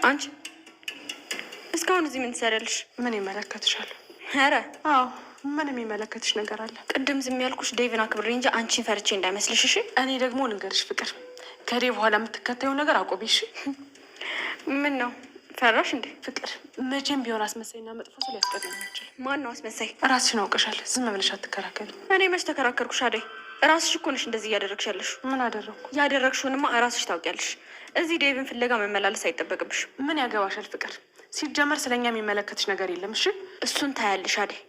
አንቺ እስካሁን እዚህ ምን ትሰሪያለሽ? ምን ይመለከትሻል? ኧረ አዎ ምን የሚመለከትሽ ነገር አለ? ቅድም ዝም ያልኩሽ ዴቭን አክብሬ እንጂ አንቺን ፈርቼ እንዳይመስልሽ እሺ? እኔ ደግሞ ልንገርሽ ፍቅር፣ ከዴቭ በኋላ የምትከታዩ ነገር አቆሚ እሺ? ምን ነው ፈራሽ እንዴ? ፍቅር መቼም ቢሆን አስመሳይና መጥፎ ሰው ሊያስቀድም ይችላል። ማን ነው አስመሳይ? ራስሽን አውቀሻል። ዝም ብለሽ አትከራከሪ። እኔ መች ተከራከርኩሽ? አደይ ራስሽ እኮ ነሽ እንደዚህ እያደረግሽ ያለሽ። ምን አደረግኩ? ያደረግሽውንማ ራስሽ ታውቂያለሽ። እዚህ ዴቭን ፍለጋ መመላለስ አይጠበቅብሽ። ምን ያገባሻል ፍቅር? ሲጀመር ስለኛ የሚመለከትሽ ነገር የለም እሺ? እሱን ታያለሽ አደይ።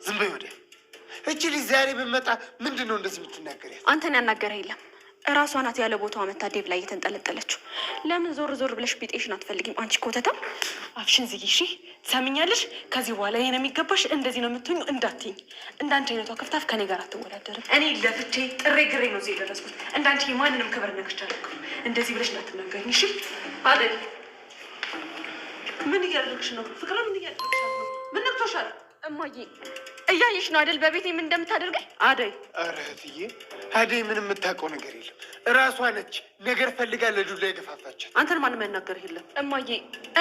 ዝም በይ ወዲያ። እቺ ልጅ ዛሬ ብመጣ ምንድን ነው እንደዚህ የምትናገሪያት? አንተን ያናገረ የለም እራሷ ናት ያለ ቦታዋ መታ ዴቭ ላይ እየተንጠለጠለችው። ለምን ዞር ዞር ብለሽ ቢጤሽን አትፈልጊም? አንቺ ኮተታ አፍሽን ዝጊ እሺ? ሰምኛለሽ? ከዚህ በኋላ ይሄን የሚገባሽ እንደዚህ ነው የምትሆኙ እንዳትይኝ። እንዳንቺ አይነቷ ክፍታፍ ከኔ ጋር አትወዳደርም። እኔ ለፍቼ ጥሬ ግሬ ነው እዚህ የደረስኩት። እንዳንቺ የማንንም ክብር ነክቻለሁ። እንደዚህ ብለሽ እንዳትናገሪኝ እሺ? አደይ ምን እያደረግሽ ነው? ፍቅር ምን እያደረግሽ ነው? ምን ነክቶሻል? እማዬ እያየሽ ነው አይደል? በቤቴ ምን እንደምታደርገኝ አደይ። ኧረ እህትዬ አደይ ምንም የምታውቀው ነገር የለም። እራሷ ነች ነገር ፈልጋ ለዱላ የገፋፋቻት። አንተን ማንም ያናገርህ የለም። እማዬ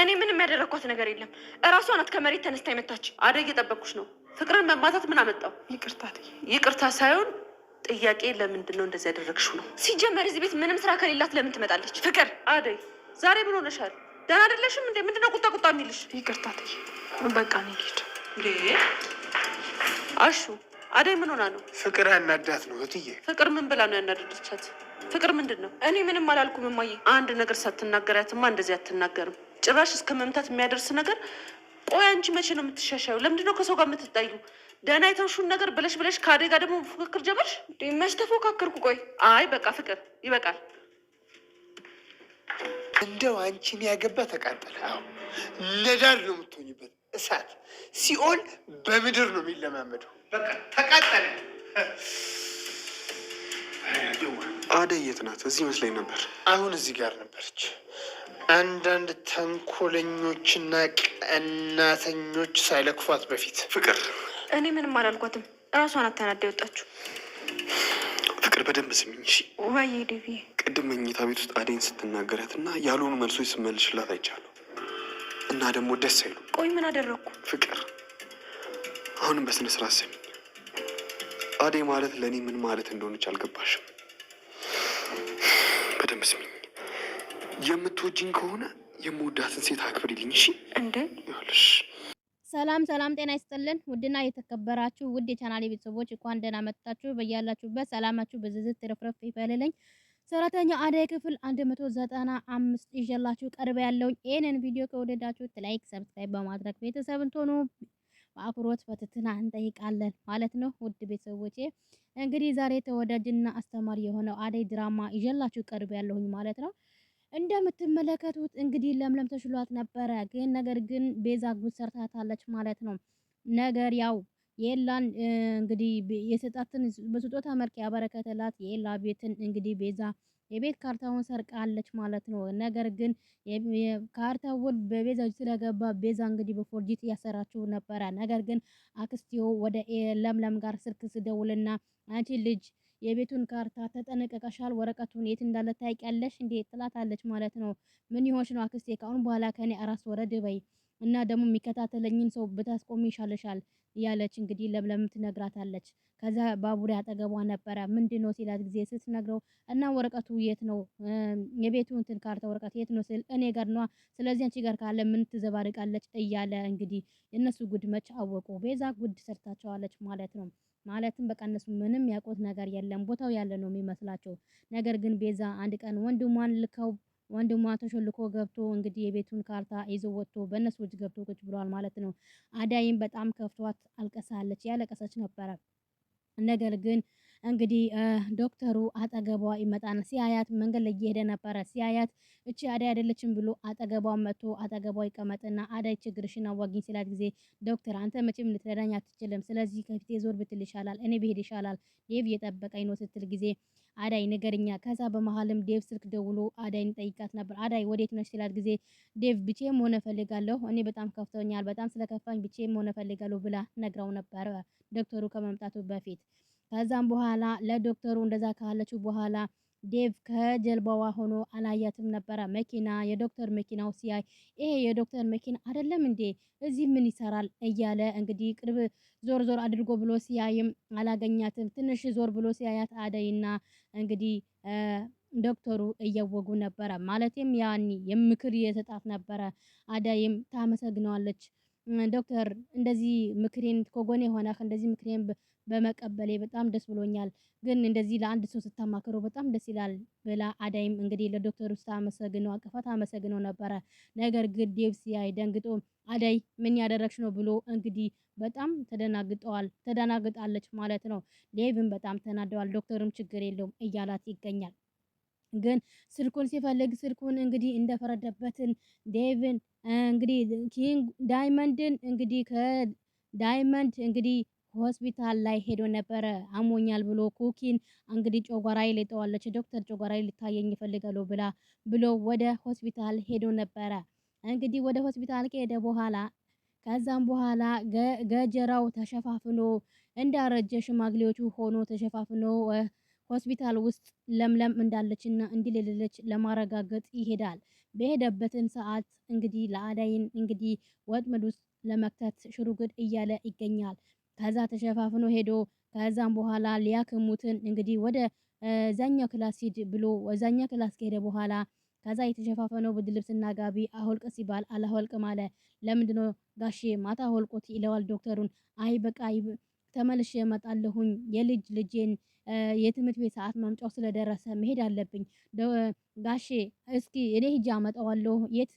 እኔ ምንም ያደረግኳት ነገር የለም። እራሷ ናት ከመሬት ተነስታ የመታች። አደይ እየጠበኩሽ ነው። ፍቅርን መማታት ምን አመጣው? ይቅርታ ይቅርታ ሳይሆን ጥያቄ ለምንድን ነው እንደዚህ ያደረግሽው ነው። ሲጀመር እዚህ ቤት ምንም ስራ ከሌላት ለምን ትመጣለች? ፍቅር አደይ ዛሬ ምን ሆነሻል? ደህና አይደለሽም እንዴ? ምንድነው ቁጣ ቁጣ የሚልሽ? ይቅርታ በቃ እኔ ልሂድ። አሹ አደይ ምን ሆና ነው? ፍቅር ያናዳት ነው እህትዬ። ፍቅር ምን ብላ ነው ያናደደቻት? ፍቅር ምንድን ነው? እኔ ምንም አላልኩም እማዬ። አንድ ነገር ሳትናገሪያትማ እንደዚህ አትናገርም። ጭራሽ እስከ መምታት የሚያደርስ ነገር። ቆይ አንቺ መቼ ነው የምትሻሻዩ? ለምንድን ነው ከሰው ጋር የምትጣዩ? ደህና የተውሹን ነገር ብለሽ ከአደይ ጋር ደግሞ ፉክክር ጀመርሽ? መች ተፎካከርኩ? ቆይ አይ በቃ ፍቅር ይበቃል። እንደው አንቺን ያገባ ተቃጠለ። አዎ ነዳድ ነው የምትሆኝበት። እሳት ሲኦል በምድር ነው የሚለማመደው። በቃ ተቃጠለ። አደይ የት ናት? እዚህ መስለኝ ነበር። አሁን እዚህ ጋር ነበረች። አንዳንድ ተንኮለኞችና ቀናተኞች ሳይለክፏት በፊት ፍቅር፣ እኔ ምንም አላልኳትም። እራሷን አተናዳ የወጣችሁ። ፍቅር በደንብ ስሚኝ እሺ? ወይ ዴቪ፣ ቅድም መኝታ ቤት ውስጥ አደይን ስትናገራት እና ያልሆኑ መልሶች ስመልሽላት አይቻለሁ እና ደግሞ ደስ አይሉ። ቆይ ምን አደረግኩ? ፍቅር አሁንም በስነ ስርዓት ስሚኝ። አደይ ማለት ለእኔ ምን ማለት እንደሆነች አልገባሽም። በደንብ ስሚኝ። የምትወጂኝ ከሆነ የምወዳትን ሴት አክብሪልኝ እሺ? እንዴ ይኸውልሽ። ሰላም ሰላም፣ ጤና ይስጥልን ውድና የተከበራችሁ ውድ የቻናሌ ቤተሰቦች እንኳን ደህና መጣችሁ። በያላችሁበት ሰላማችሁ በዝዝት ትረፍረፍ ይበልልኝ። ሰራተኛ አደይ ክፍል 195 ይዤላችሁ ቀርበ ያለው። ይሄንን ቪዲዮ ከወደዳችሁት ላይክ፣ ሰብስክራይብ በማድረግ ቤተሰብ እንትሆኑ በአክብሮት በትህትና እንጠይቃለን ማለት ነው። ውድ ቤተሰቦቼ እንግዲህ ዛሬ ተወዳጅና አስተማሪ የሆነው አደይ ድራማ ይዤላችሁ ቀርበ ያለሁኝ ማለት ነው። እንደምትመለከቱት እንግዲህ ለምለም ተሽሏት ነበረ፣ ግን ነገር ግን ቤዛ ጉድ ሰርታታለች ማለት ነው። ነገር ያው የኤላን እንግዲህ የሰጣትን በስጦታ መልክ ያበረከተላት የኤላ ቤትን እንግዲህ ቤዛ የቤት ካርታውን ሰርቃለች ማለት ነው። ነገር ግን ካርታውን በቤዛ ስለገባ ቤዛ እንግዲህ በፎርጂት እያሰራችው ነበረ። ነገር ግን አክስቲው ወደ ለምለም ጋር ስልክ ስደውልና አንቺ ልጅ የቤቱን ካርታ ተጠነቀቀሻል? ወረቀቱን የት እንዳለ ታውቂያለሽ እንዴ? ትላታለች ማለት ነው። ምን ይሆንሽ ነው አክስቴ? ካሁን በኋላ ከኔ አራስ ወረድ በይ እና ደግሞ የሚከታተለኝን ሰው ብታስቆሚ ይሻለሻል እያለች እንግዲህ ለምለም ትነግራታለች። ከዛ ባቡሬ አጠገቧ ነበረ። ምንድነው ሲላት ጊዜ ስትነግረው እና ወረቀቱ የት ነው የቤቱ እንትን ካርታ ወረቀት የት ነው ስል እኔ ጋር ነው። ስለዚህ አንቺ ጋር ካለ ምን ትዘባርቃለች እያለ እንግዲህ የነሱ ጉድ መች አወቁ። ቤዛ ጉድ ሰርታቸዋለች ማለት ነው። ማለትም በቃ እነሱ ምንም ያውቁት ነገር የለም፣ ቦታው ያለ ነው የሚመስላቸው። ነገር ግን ቤዛ አንድ ቀን ወንድሟን ልከው ወንድሟ ተሾልኮ ገብቶ እንግዲህ የቤቱን ካርታ ይዞ ወጥቶ በእነሱ እጅ ገብቶ ቁጭ ብሏል ማለት ነው። አዳይም በጣም ከፍቷት አልቀሳለች፣ ያለቀሰች ነበረ። ነገር ግን እንግዲህ ዶክተሩ አጠገቧ ይመጣና ሲያያት መንገድ ላይ እየሄደ ነበረ። ሲያያት እቺ አዳይ አይደለችም ብሎ አጠገቧ መጥቶ አጠገቧ ይቀመጥና አዳይ ችግርሽን አዋጊኝ ሲላት ጊዜ ዶክተር አንተ መቼም ልትረዳኝ አትችልም፣ ስለዚህ ከፊቴ ዞር ብትል ይሻላል፣ እኔ ብሄድ ይሻላል፣ ዴቭ እየጠበቀኝ ነው ስትል ጊዜ አዳይ ነገርኛ። ከዛ በመሃልም ዴቭ ስልክ ደውሎ አዳይን ጠይቃት ነበር። አዳይ ወዴት ነሽ ሲላት ጊዜ ዴቭ ብቻዬን መሆን እፈልጋለሁ፣ እኔ በጣም ከፍቶኛል፣ በጣም ስለከፋኝ ብቻዬን መሆን እፈልጋለሁ ብላ ነግራው ነበር ዶክተሩ ከመምጣቱ በፊት። ከዛም በኋላ ለዶክተሩ እንደዛ ካለችው በኋላ ዴቭ ከጀልባዋ ሆኖ አላያትም ነበረ። መኪና የዶክተር መኪናው ሲያይ ይሄ የዶክተር መኪና አይደለም እንዴ እዚህ ምን ይሰራል እያለ እንግዲህ ቅርብ ዞር ዞር አድርጎ ብሎ ሲያይም አላገኛትም። ትንሽ ዞር ብሎ ሲያያት አደይና እንግዲህ ዶክተሩ እየወጉ ነበረ። ማለትም ያኒ የምክር እየሰጣት ነበረ። አደይም ታመሰግነዋለች። ዶክተር እንደዚህ ምክሬን ከጎኔ ሆነህ እንደዚህ ምክሬን በመቀበሌ በጣም ደስ ብሎኛል፣ ግን እንደዚህ ለአንድ ሰው ስታማክረው በጣም ደስ ይላል ብላ አዳይም እንግዲህ ለዶክተሩ ስታመሰግነው አቅፋት አመሰግነው ነበረ። ነገር ግን ዴቭ ሲያይ ደንግጦ አዳይ ምን ያደረግሽ ነው ብሎ እንግዲህ በጣም ተደናግጣለች ማለት ነው። ዴቭም በጣም ተናደዋል። ዶክተሩም ችግር የለውም እያላት ይገኛል። ግን ስልኩን ሲፈልግ ስልኩን እንግዲህ እንደፈረደበትን ዴቭን እንግዲህ ኪንግ ዳይመንድን እንግዲህ ከዳይመንድ እንግዲህ ሆስፒታል ላይ ሄዶ ነበረ። አሞኛል ብሎ ኩኪን እንግዲህ ጮጓራይ ልጠዋለች። ዶክተር ጮጓራይ ልታየኝ ይፈልጋሉ ብሎ ወደ ሆስፒታል ሄዶ ነበረ። እንግዲህ ወደ ሆስፒታል ከሄደ በኋላ ከዛም በኋላ ገጀራው ተሸፋፍኖ እንዳረጀ ሽማግሌዎቹ ሆኖ ተሸፋፍኖ ሆስፒታል ውስጥ ለምለም እንዳለችና እንደሌለች ለማረጋገጥ ይሄዳል። በሄደበትን ሰዓት እንግዲህ ለአዳይን እንግዲህ ወጥመድ ውስጥ ለመክተት ሽሩግድ እያለ ይገኛል። ከዛ ተሸፋፍኖ ሄዶ ከዛም በኋላ ሊያክሙትን እንግዲህ ወደ ዛኛው ክላስ ሂድ ብሎ ወዛኛው ክላስ ከሄደ በኋላ ከዛ የተሸፋፈነው ብርድ ልብስና ጋቢ አውልቅ ሲባል አላወልቅም አለ። ለምንድነው ጋሼ ማታ አውልቆት ይለዋል ዶክተሩን። አይ በቃ ተመልሼ እመጣለሁኝ ልጄን የትምህርት ቤት ሰዓት መምጫው ስለደረሰ መሄድ አለብኝ። ጋሼ እስኪ እኔ ሂጄ አመጣዋለሁ፣ የት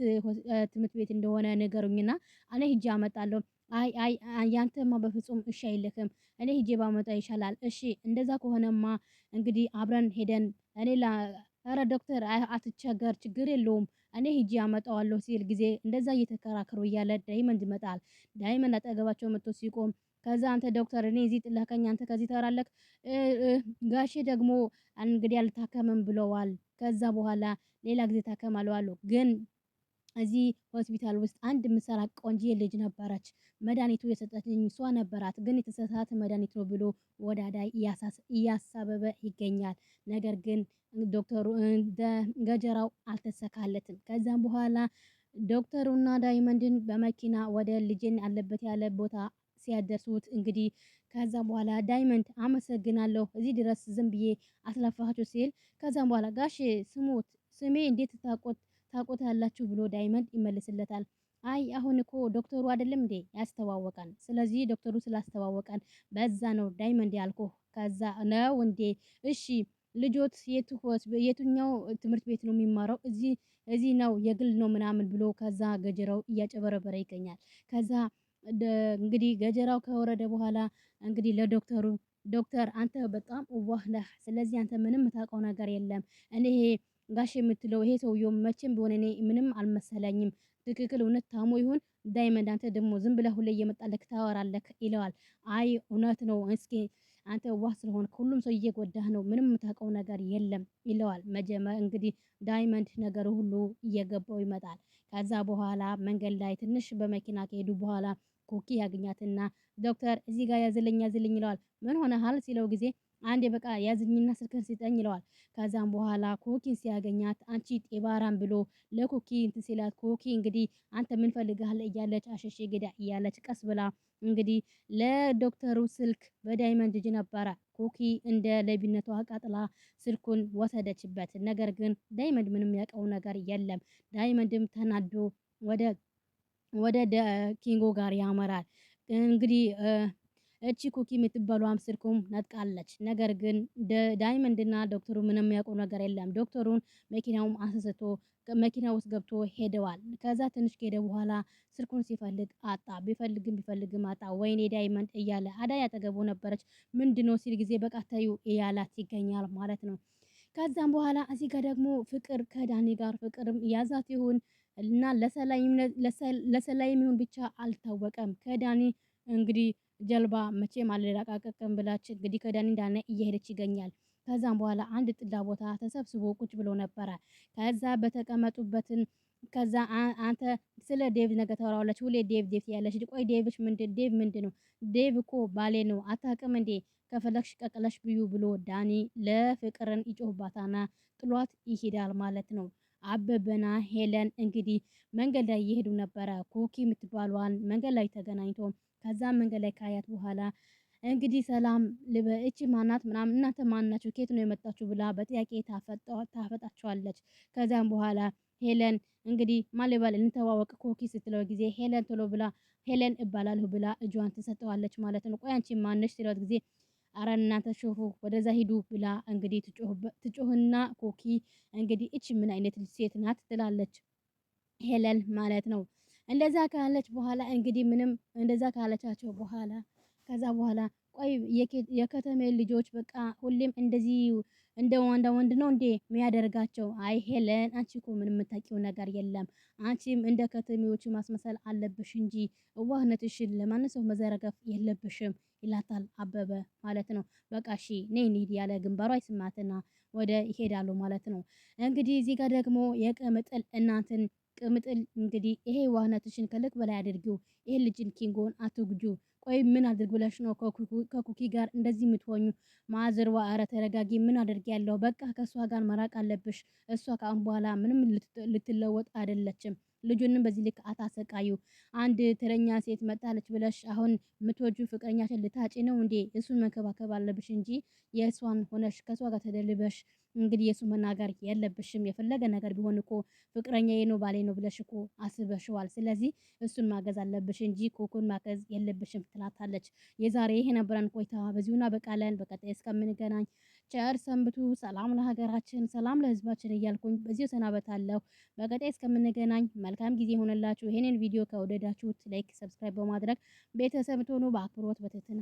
ትምህርት ቤት እንደሆነ ንገሩኝና እኔ ሂጄ አመጣለሁ። አይ ያንተማ በፍጹም እሺ አይልክም፣ እኔ ሂጄ ባመጣ ይሻላል። እሺ እንደዛ ከሆነማ እንግዲህ አብረን ሄደን ኧረ ዶክተር አትቸገር፣ ችግር የለውም እኔ ሂጄ አመጣዋለሁ ሲል ጊዜ እንደዛ እየተከራከሩ እያለ ዳይመንድ ይመጣል። ዳይመንድ አጠገባቸው መጥቶ ሲቆም ከዛ አንተ ዶክተር እኔ እዚህ ጥለኸኝ አንተ ከዚህ ተራለክ፣ ጋሼ ደግሞ እንግዲህ አልታከምም ብለዋል። ከዛ በኋላ ሌላ ጊዜ ታከማለሁ አሉ። ግን እዚህ ሆስፒታል ውስጥ አንድ ምሰራ ቆንጆ ልጅ ነበረች። መድኃኒቱ የሰጠችኝ እሷ ነበራት፣ ግን የተሳሳተ መድኃኒት ነው ብሎ ወደ አዳይ እያሳበበ ይገኛል። ነገር ግን ዶክተሩ ገጀራው አልተሰካለትም። ከዛም በኋላ ዶክተሩና ዳይመንድን በመኪና ወደ ልጅን ያለበት ያለ ቦታ ሲያደርሱት እንግዲህ ከዛም በኋላ ዳይመንድ አመሰግናለሁ እዚህ ድረስ ዝም ብዬ አስለፋችሁ ሲል ከዛም በኋላ ጋሽ ስሜ እንዴት ታቆት ያላችሁ ብሎ ዳይመንድ ይመልስለታል። አይ አሁን እኮ ዶክተሩ አይደለም እንዴ ያስተዋወቀን፣ ስለዚህ ዶክተሩ ስላስተዋወቀን በዛ ነው ዳይመንድ ያልኩ። ከዛ ነው እንዴ እሺ ልጆት የቱኛው ትምህርት ቤት ነው የሚማረው? እዚህ ነው የግል ነው ምናምን ብሎ ከዛ ገጀራው እያጨበረበረ ይገኛል። ከዛ እንግዲህ ገጀራው ከወረደ በኋላ እንግዲህ ለዶክተሩ ዶክተር አንተ በጣም ዋህ ነህ፣ ስለዚህ አንተ ምንም የምታውቀው ነገር የለም። እኔ ይሄ ጋሽ የምትለው ይሄ ሰውየው መቼም ቢሆን እኔ ምንም አልመሰለኝም። ትክክል እውነት ታሞ ይሁን ዳይመንድ አንተ ደግሞ ዝም ብለህ ሁሌ እየመጣለክ ታወራለክ ይለዋል። አይ እውነት ነው፣ እስኪ አንተ ዋህ ስለሆነ ሁሉም ሰው እየጎዳህ ነው፣ ምንም የምታውቀው ነገር የለም ይለዋል። እንግዲህ ዳይመንድ ነገር ሁሉ እየገባው ይመጣል። ከዛ በኋላ መንገድ ላይ ትንሽ በመኪና ከሄዱ በኋላ ኮኪ ያገኛትና ዶክተር እዚህ ጋር ያዝልኝ ይለዋል። ምን ሆነሃል ሲለው ጊዜ አንዴ በቃ ያዝኝና ስልክን ስጠኝ ይለዋል። ከዛም በኋላ ኮኪን ሲያገኛት አንቺ ጤባራም ብሎ ለኮኪ እንትን ሲላት ኮኪ እንግዲህ አንተ ምን ፈልጋለህ እያለች አሸሼ ገዳ እያለች ቀስ ብላ እንግዲህ ለዶክተሩ ስልክ በዳይመንድ እጅ ነበረ። ኮኪ እንደ ለቢነቷ አቃጥላ ስልኩን ወሰደችበት። ነገር ግን ዳይመንድ ምንም ያውቀው ነገር የለም። ዳይመንድም ተናዶ ወደ ኪንጎ ጋር ያመራል። እንግዲህ እቺ ኩኪ የምትባሏም ስልኩም ነጥቃለች። ነገር ግን ዳይመንድና ዶክተሩ ምንም ያውቀው ነገር የለም። ዶክተሩን መኪናውም አንስቶ መኪና ውስጥ ገብቶ ሄደዋል። ከዛ ትንሽ ከሄደ በኋላ ስልኩን ሲፈልግ አጣ። ቢፈልግም አጣ። ወይኔ ዳይመንድ እያለ አዳይ አጠገቡ ነበረች። ምንድነው ሲል ጊዜ በቃ ታዩ እያላት ይገኛል ማለት ነው። ከዛም በኋላ እዚህ ጋር ደግሞ ፍቅር ከዳኒ ጋር ፍቅርም ያዛት ይሁን እና ለሰላይም ይሁን ብቻ አልታወቀም። ከዳኒ እንግዲህ ጀልባ መቼም አልለቃቀቅም ብላች እንግዲህ ከዳኒ እንዳነ እየሄደች ይገኛል። ከዛም በኋላ አንድ ጥላ ቦታ ተሰብስቦ ቁጭ ብሎ ነበረ። ከዛ በተቀመጡበትን ከዛ አንተ ስለ ዴቭ ነገር ታወራለች። ሁሌ ዴቭ ዴቭ ያለሽ ቆይ ዴቭ ምንድን ነው? ዴቭ እኮ ባሌ ነው አታውቅም እንዴ? ከፈለግሽ ቀቅለሽ ብዩ ብሎ ዳኒ ለፍቅርን ይጮህባታና ጥሏት ይሄዳል ማለት ነው። አበበና ሄለን እንግዲህ መንገድ ላይ እየሄዱ ነበረ። ኮኪ የምትባሏን መንገድ ላይ ተገናኝቶ ከዛ መንገድ ላይ ካያት በኋላ እንግዲህ ሰላም እቺ ማናት ምናምን እናንተ ማናችሁ ከየት ነው የመጣችሁ ብላ በጥያቄ ታፈጣቸዋለች። ከዛም በኋላ ሄለን እንግዲህ ማለባል እንተዋወቅ ኮኪ ስትለው ጊዜ ሄለን ቶሎ ብላ ሄለን እባላለሁ ብላ እጇን ትሰጠዋለች ማለት ነው። ቆይ አንቺ ማነሽ ሲለው ጊዜ አረ እናንተ ሾፉ ወደዛ ሂዱ ብላ እንግዲህ ትጮህና ኮኪ እንግዲህ እቺ ምን አይነት ሴት ናት ትላለች ሄለን ማለት ነው። እንደዛ ካለች በኋላ እንግዲህ ምንም እንደዛ ካለቻቸው በኋላ ከዛ በኋላ ቆይ የከተሜ ልጆች በቃ ሁሌም እንደዚህ እንደ ወንድ ነው እንዴ የሚያደርጋቸው? አይ ሄለን አንቺ እኮ ምንም የምታውቂው ነገር የለም። አንቺም እንደ ከተሜዎቹ ማስመሰል አለብሽ እንጂ እዋህነትሽን ለማንም ሰው መዘረገፍ የለብሽም ይላታል አበበ ማለት ነው። በቃ እሺ ነይ እንሂድ ያለ ግንባሯ ይስማትና ወደ ይሄዳሉ ማለት ነው። እንግዲህ እዚህ ጋር ደግሞ የቅምጥል እናትን ቅምጥል እንግዲህ ይሄ ዋህነትሽን ከልክ በላይ አድርጊው፣ ይሄ ልጅን ኪንጎን አትጉጁ። ቆይ ምን አድርግ ብለሽ ነው ከኩኪ ጋር እንደዚህ የምትሆኙ? ማዘርዋ ኧረ ተረጋጊ፣ ምን አድርግ ያለው በቃ ከእሷ ጋር መራቅ አለብሽ። እሷ ከአሁን በኋላ ምንም ልትለወጥ አይደለችም። ልጁንም በዚህ ልክ አታሰቃዩ። አንድ ተረኛ ሴት መጣለች ብለሽ አሁን የምትወጁ ፍቅረኛሽን ልታጪ ነው እንዴ? እሱን መንከባከብ አለብሽ እንጂ የእሷን ሆነሽ ከእሷ ጋር ተደልበሽ እንግዲህ የሱ መናገር የለብሽም። የፈለገ ነገር ቢሆን እኮ ፍቅረኛዬ ነው ባሌ ነው ብለሽ እኮ አስበሽዋል። ስለዚህ እሱን ማገዝ አለብሽ እንጂ ኮኮን ማገዝ የለብሽም ትላታለች። የዛሬ ይሄ ነበረን ቆይታ በዚሁና በቃለን። በቀጣይ እስከምንገናኝ ቸር ሰንብቱ። ሰላም ለሀገራችን፣ ሰላም ለሕዝባችን እያልኩኝ በዚሁ ሰናበታለሁ። በቀጣይ እስከምንገናኝ መልካም ጊዜ ሆነላችሁ። ይሄንን ቪዲዮ ከወደዳችሁት ላይክ፣ ሰብስክራይብ በማድረግ ቤተሰብ ትሆኑ በአክብሮት በትህትና